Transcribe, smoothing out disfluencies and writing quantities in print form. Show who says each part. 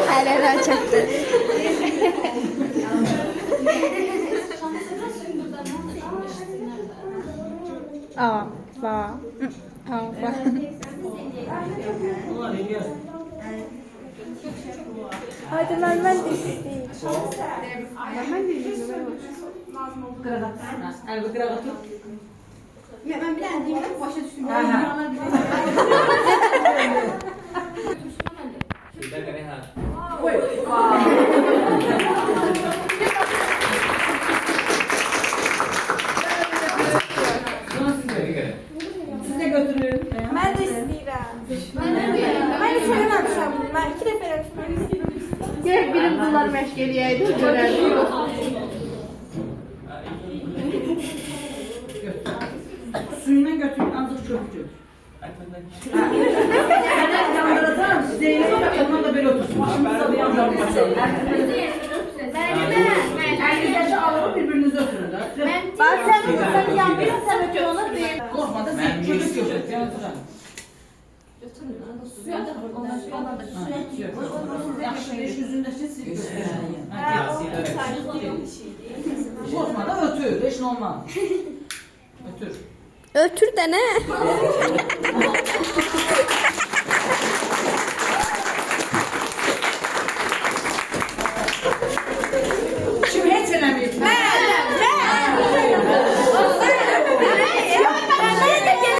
Speaker 1: Hala çaktı. Aa, va. Aa, va. Hadi ben de isteyeyim.
Speaker 2: Elbette kravatı.
Speaker 3: Ya ben bilendiğimde başa düştüm.
Speaker 2: Siz de götürün.
Speaker 1: Ben de isteyeyim. Ben de sevmem şu an bunu. Ben 2 defa yaptım.
Speaker 3: Gerek birim bunlar meşgeliyeydi.
Speaker 2: Suyuna götürün azıcık çöpçü. Hemen yandıracağım. Zeynep'e de ondan da böyle otursun. Başımıza bir yandan basalım. Herkes alıp birbirinize oturun da.
Speaker 1: Ben sen yapıyorsun sen ötü olur diye.
Speaker 2: Korkma da sen çocuk götür. Yaxşı, yüzündə sil Korkma da ötür, heç nə olmaz. Ötür.
Speaker 1: Ötür de ne?